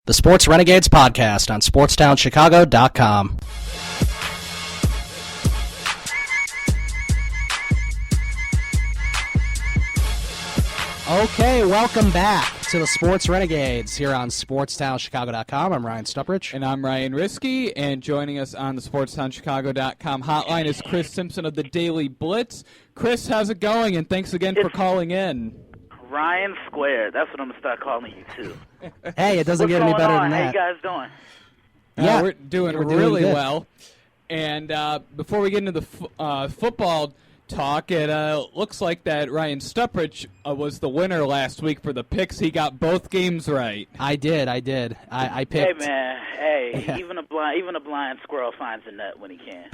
The Sports Renegades podcast on SportsTownChicago.com. Okay, welcome back to the Sports Renegades here on SportsTownChicago.com. I'm Ryan Stuprich. And I'm Ryan Risky, and joining us on the SportsTownChicago.com hotline is Chris Simpson of the Daily Blitz. Chris, how's it going? And thanks again for calling in. Ryan Squared. That's what I'm going to start calling you, too. Hey, it doesn't get any better than that. How you guys doing? Yeah, we're doing really well. And before we get into the football talk, it looks like that Ryan Stuprich was the winner last week for the picks. He got both games right. I did. I picked. Hey, man. Hey, yeah. Even a blind squirrel finds a nut when he can.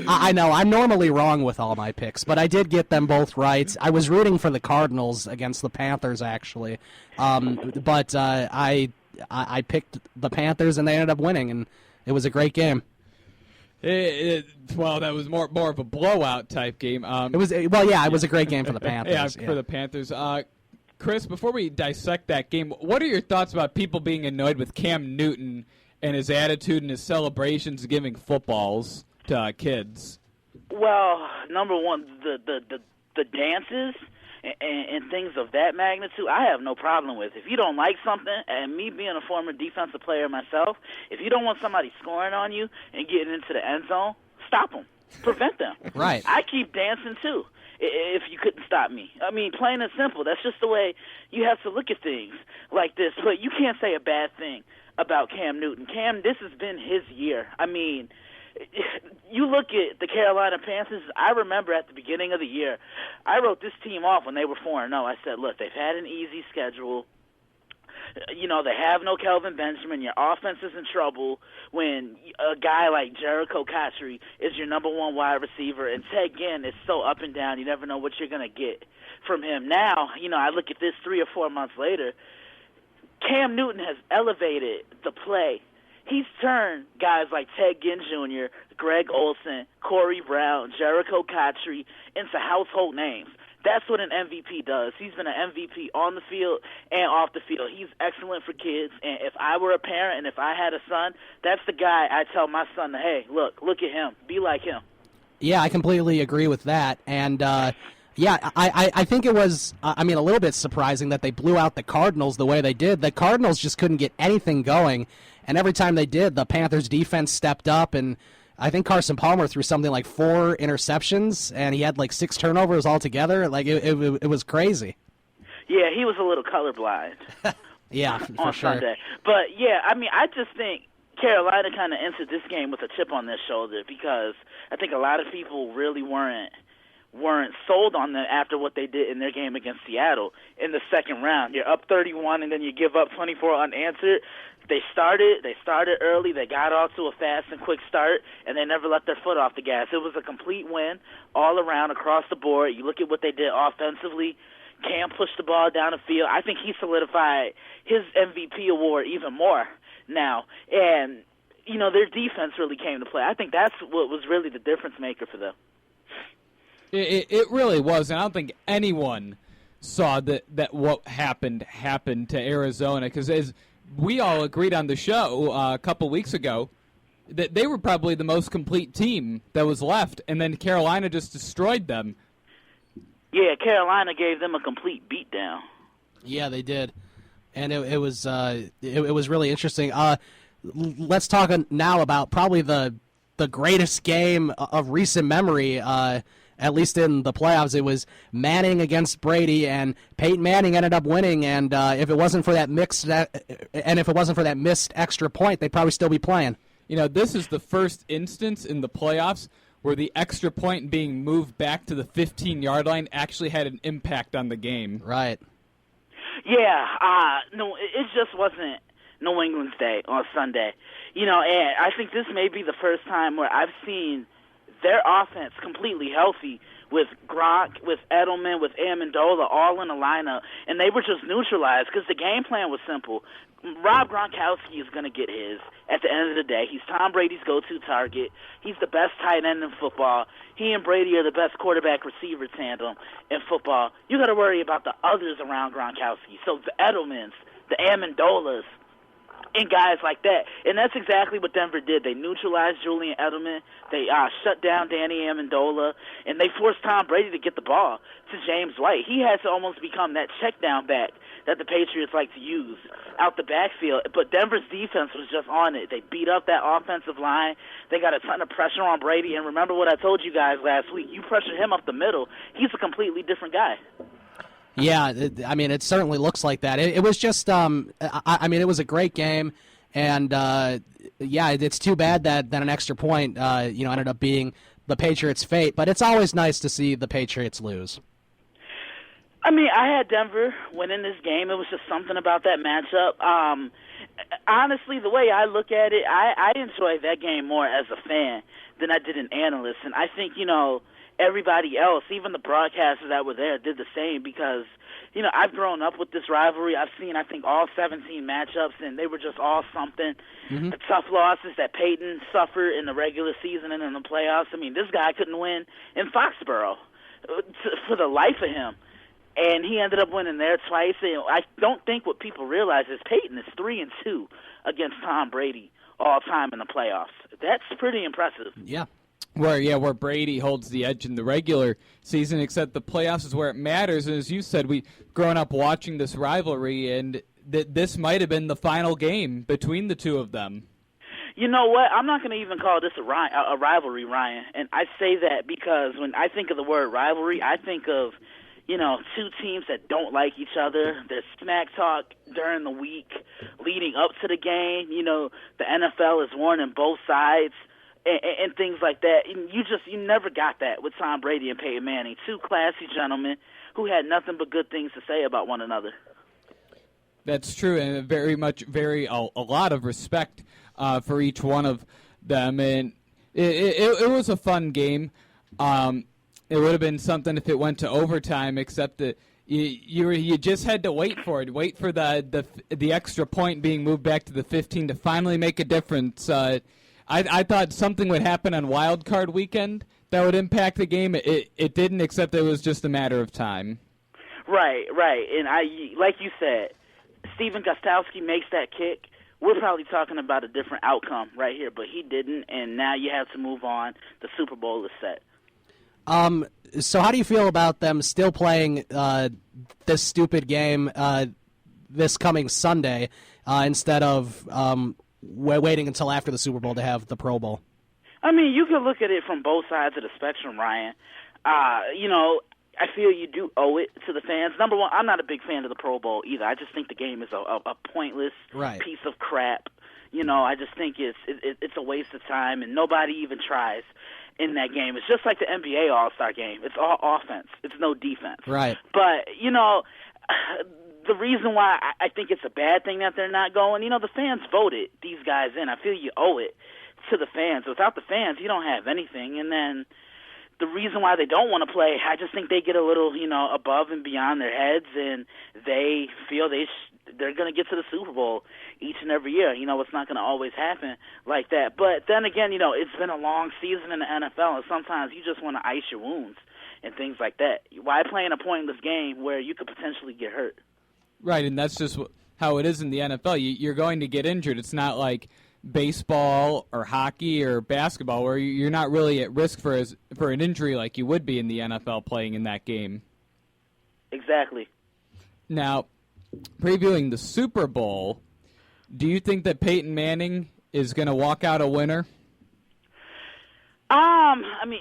I know. I'm normally wrong with all my picks, but I did get them both right. I was rooting for the Cardinals against the Panthers, actually. But I picked the Panthers, and they ended up winning, and it was a great game. Well, that was more of a blowout type game. It was it was a great game for the Panthers. For the Panthers. Chris, before we dissect that game, what are your thoughts about people being annoyed with Cam Newton and his attitude and his celebrations giving footballs to kids? Well, number one, the dances and things of that magnitude, I have no problem with. If you don't like something, and me being a former defensive player myself, if you don't want somebody scoring on you and getting into the end zone, stop them. Prevent them. Right. I keep dancing, too, if you couldn't stop me. I mean, plain and simple. That's just the way you have to look at things like this. But you can't say a bad thing about Cam Newton. Cam, this has been his year. I mean, you look at the Carolina Panthers, I remember at the beginning of the year, I wrote this team off when they were 4-0. I said, look, they've had an easy schedule. You know, they have no Kelvin Benjamin. Your offense is in trouble when a guy like Jericho Cotchery is your number one wide receiver, and Ted Ginn is so up and down, you never know what you're going to get from him. Now, you know, I look at this 3 or 4 months later, Cam Newton has elevated the play. He's turned guys like Ted Ginn Jr., Greg Olsen, Corey Brown, Jericho Cotchery into household names. That's what an MVP does. He's been an MVP on the field and off the field. He's excellent for kids, and if I were a parent and if I had a son, that's the guy I tell my son, hey, look at him. Be like him. Yeah, I completely agree with that. And, I think it was, a little bit surprising that they blew out the Cardinals the way they did. The Cardinals just couldn't get anything going, and every time they did, the Panthers' defense stepped up, and I think Carson Palmer threw something like 4 interceptions, and he had like 6 turnovers altogether. Like, it was crazy. Yeah, he was a little colorblind. Yeah, on sure. Sunday. But, yeah, I mean, I just think Carolina kind of entered this game with a chip on their shoulder because I think a lot of people really weren't sold on them after what they did in their game against Seattle in the second round. You're up 31, and then you give up 24 unanswered. They started early. They got off to a fast and quick start, and they never let their foot off the gas. It was a complete win all around, across the board. You look at what they did offensively. Cam pushed the ball down the field. I think he solidified his MVP award even more now. And, you know, their defense really came to play. I think that's what was really the difference maker for them. It really was, and I don't think anyone saw that what happened to Arizona, because as we all agreed on the show a couple weeks ago that they were probably the most complete team that was left, and then Carolina just destroyed them. Yeah, Carolina gave them a complete beatdown. Yeah, they did, and it was really interesting. Let's talk now about probably the greatest game of recent memory. At least in the playoffs, it was Manning against Brady, and Peyton Manning ended up winning. And if it wasn't for that missed extra point, they'd probably still be playing. You know, this is the first instance in the playoffs where the extra point being moved back to the 15-yard line actually had an impact on the game. Right. Yeah. No, it just wasn't New England's day on Sunday. You know, and I think this may be the first time where I've seen their offense completely healthy with Gronk, with Edelman, with Amendola all in a lineup, and they were just neutralized because the game plan was simple. Rob Gronkowski is going to get his at the end of the day. He's Tom Brady's go-to target. He's the best tight end in football. He and Brady are the best quarterback-receiver tandem in football. You got to worry about the others around Gronkowski. So the Edelmans, the Amendolas, and guys like that. And that's exactly what Denver did. They neutralized Julian Edelman. They shut down Danny Amendola, and they forced Tom Brady to get the ball to James White. He has to almost become that check down back that the Patriots like to use out the backfield. But Denver's defense was just on it. They beat up that offensive line. They got a ton of pressure on Brady. And remember what I told you guys last week. You pressure him up the middle, he's a completely different guy. Yeah, it certainly looks like that. It was just, it was a great game, and it's too bad that an extra point, ended up being the Patriots' fate. But it's always nice to see the Patriots lose. I had Denver winning this game. It was just something about that matchup. Honestly, the way I look at it, I enjoyed that game more as a fan than I did an analyst, and I think everybody else, even the broadcasters that were there, did the same because, I've grown up with this rivalry. I've seen, I think, all 17 matchups, and they were just all something. Mm-hmm. The tough losses that Peyton suffered in the regular season and in the playoffs. This guy couldn't win in Foxborough for the life of him, and he ended up winning there twice. And I don't think what people realize is Peyton is 3-2 against Tom Brady all time in the playoffs. That's pretty impressive. Yeah. Where Brady holds the edge in the regular season, except the playoffs is where it matters. And as you said, we've grown up watching this rivalry, and this might have been the final game between the two of them. You know what? I'm not going to even call this a rivalry, Ryan. And I say that because when I think of the word rivalry, I think of, two teams that don't like each other. There's smack talk during the week leading up to the game. The NFL is warning both sides. And things like that. And you never got that with Tom Brady and Peyton Manning, two classy gentlemen who had nothing but good things to say about one another. That's true, and a lot of respect for each one of them. And it was a fun game. It would have been something if it went to overtime, except that you just had to wait for it, wait for the extra point being moved back to the 15 to finally make a difference. I thought something would happen on Wild Card weekend that would impact the game. It didn't, except it was just a matter of time. Right. And like you said, Stephen Gostkowski makes that kick. We're probably talking about a different outcome right here, but he didn't, and now you have to move on. The Super Bowl is set. So how do you feel about them still playing this stupid game this coming Sunday instead of waiting until after the Super Bowl to have the Pro Bowl? You can look at it from both sides of the spectrum, Ryan. I feel you do owe it to the fans. Number one, I'm not a big fan of the Pro Bowl either. I just think the game is a pointless piece of crap. I just think it's a waste of time, and nobody even tries in that game. It's just like the NBA All-Star game. It's all offense. It's no defense. Right. But, the reason why I think it's a bad thing that they're not going, the fans voted these guys in. I feel you owe it to the fans. Without the fans, you don't have anything. And then the reason why they don't want to play, I just think they get a little, above and beyond their heads, and they feel they're going to get to the Super Bowl each and every year. It's not going to always happen like that. But then again, it's been a long season in the NFL, and sometimes you just want to ice your wounds and things like that. Why play in a pointless game where you could potentially get hurt? Right, and that's just how it is in the NFL. You're going to get injured. It's not like baseball or hockey or basketball where you're not really at risk for an injury like you would be in the NFL playing in that game. Exactly. Now, previewing the Super Bowl, do you think that Peyton Manning is going to walk out a winner?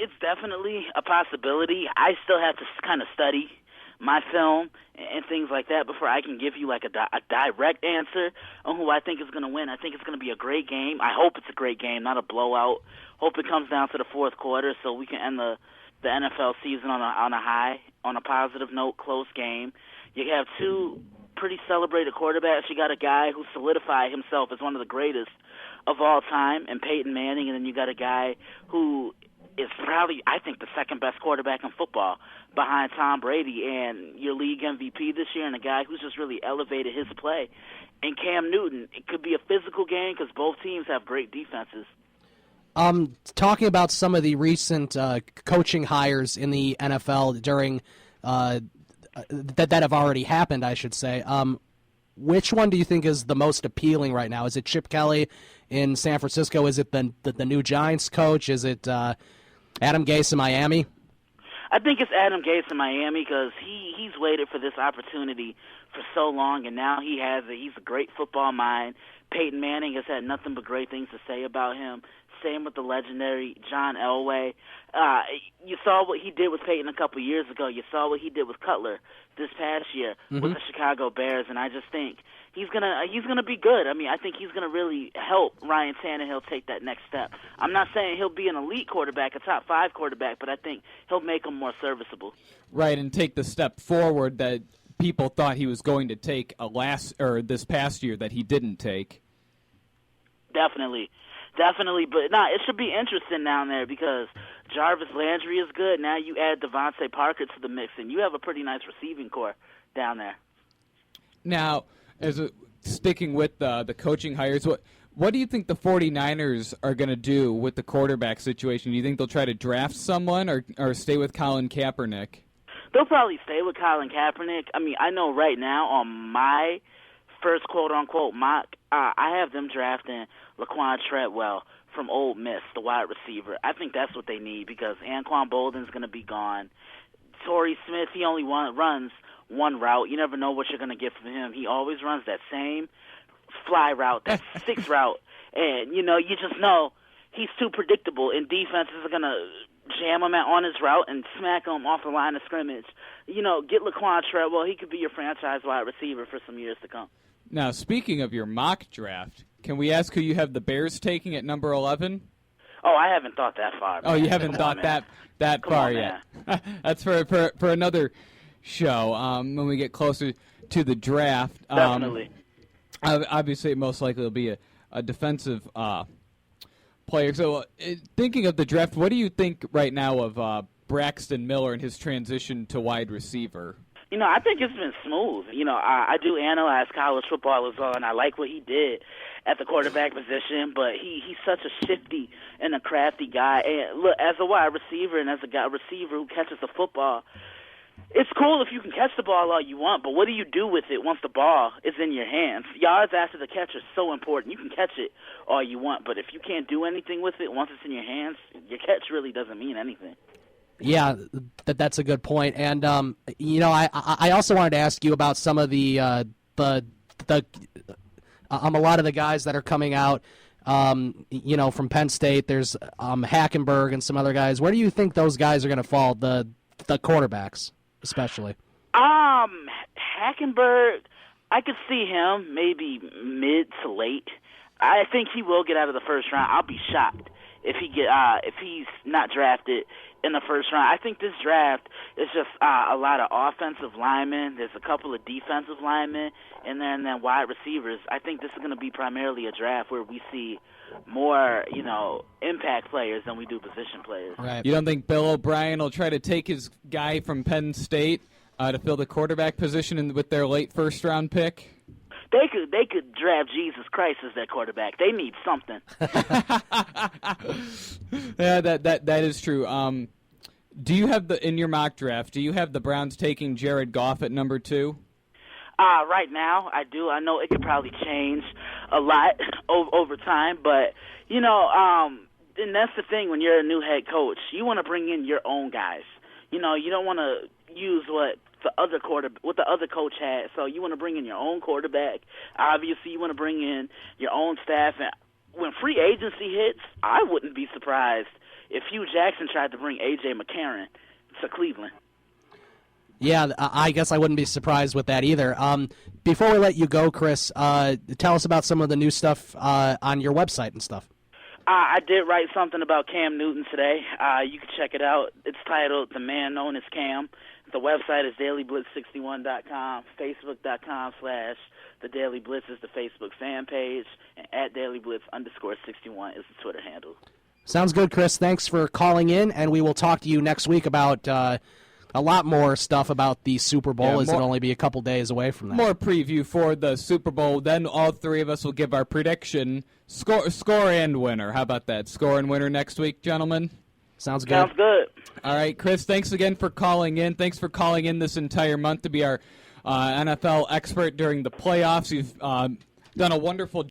It's definitely a possibility. I still have to kind of study my film and things like that before I can give you like a direct answer on who I think is going to win. I think it's going to be a great game. I hope it's a great game, not a blowout. Hope it comes down to the fourth quarter so we can end the NFL season on a high, on a positive note, close game. You have two pretty celebrated quarterbacks. You got a guy who solidified himself as one of the greatest of all time, and Peyton Manning, and then you got a guy who is probably, I think, the second best quarterback in football behind Tom Brady and your league MVP this year, and a guy who's just really elevated his play. And Cam Newton, it could be a physical game because both teams have great defenses. Talking about some of the recent coaching hires in the NFL during that have already happened, I should say. which one do you think is the most appealing right now? Is it Chip Kelly in San Francisco? Is it the new Giants coach? Is it Adam Gase in Miami? I think it's Adam Gase in Miami because he's waited for this opportunity for so long, and now he has it. He's a great football mind. Peyton Manning has had nothing but great things to say about him. Same with the legendary John Elway. You saw what he did with Peyton a couple years ago. You saw what he did with Cutler this past year with the Chicago Bears, and I just think he's gonna be good. I mean, I think he's gonna really help Ryan Tannehill take that next step. I'm not saying he'll be an elite quarterback, a top 5 quarterback, but I think he'll make him more serviceable. Right, and take the step forward that people thought he was going to take this past year that he didn't take. Definitely, but it should be interesting down there because Jarvis Landry is good. Now you add Devontae Parker to the mix, and you have a pretty nice receiving core down there. Now, sticking with the coaching hires, what do you think the 49ers are going to do with the quarterback situation? Do you think they'll try to draft someone or stay with Colin Kaepernick? They'll probably stay with Colin Kaepernick. I mean, I know right now on my first quote-unquote mock, I have them drafting Laquan Treadwell from Ole Miss, the wide receiver. I think that's what they need because Anquan Bolden's going to be gone. Torrey Smith, he only runs one route. You never know what you're going to get from him. He always runs that same fly route, that 6 route. And, you just know he's too predictable, and defenses are going to jam him on his route and smack him off the line of scrimmage. Get Laquan Treadwell. He could be your franchise wide receiver for some years to come. Now, speaking of your mock draft, can we ask who you have the Bears taking at number 11? Oh, I haven't thought that far. Man. Oh, you haven't thought that far yet. That's for another show when we get closer to the draft. Definitely. Obviously, most likely will be a defensive player. So, thinking of the draft, what do you think right now of Braxton Miller and his transition to wide receiver? I think it's been smooth. I do analyze college football as well, and I like what he did at the quarterback position, but he's such a shifty and a crafty guy. And look, as a wide receiver and as a receiver who catches the football, it's cool if you can catch the ball all you want, but what do you do with it once the ball is in your hands? Yards after the catch are so important. You can catch it all you want, but if you can't do anything with it once it's in your hands, your catch really doesn't mean anything. Yeah, that's a good point. And I also wanted to ask you about some of the a lot of the guys that are coming out. From Penn State. There's Hackenberg and some other guys. Where do you think those guys are going to fall? The quarterbacks, especially. Hackenberg, I could see him maybe mid to late. I think he will get out of the first round. I'll be shocked if he's not drafted in the first round. I think this draft is just a lot of offensive linemen. There's a couple of defensive linemen, and then wide receivers. I think this is going to be primarily a draft where we see more, impact players than we do position players. Right. You don't think Bill O'Brien will try to take his guy from Penn State to fill the quarterback position with their late first-round pick? They could draft Jesus Christ as their quarterback. They need something. Yeah, that is true. Do you have in your mock draft? Do you have the Browns taking Jared Goff at number 2? Right now, I do. I know it could probably change a lot over time, but and that's the thing when you're a new head coach. You want to bring in your own guys. You don't want to use what the other coach had. So you want to bring in your own quarterback. Obviously, you want to bring in your own staff. And when free agency hits, I wouldn't be surprised if Hugh Jackson tried to bring A.J. McCarron to Cleveland. Yeah, I guess I wouldn't be surprised with that either. Before we let you go, Chris, tell us about some of the new stuff on your website and stuff. I did write something about Cam Newton today. You can check it out. It's titled The Man Known as Cam. The website is dailyblitz61.com, facebook.com/The Daily Blitz is the Facebook fan page, and @dailyblitz_61 is the Twitter handle. Sounds good, Chris. Thanks for calling in, and we will talk to you next week about a lot more stuff about the Super Bowl, as it'll only be a couple days away from that. More preview for the Super Bowl. Then all three of us will give our prediction, score and winner. How about that? Score and winner next week, gentlemen? Sounds good. Sounds good. All right, Chris, thanks again for calling in. Thanks for calling in this entire month to be our NFL expert during the playoffs. You've done a wonderful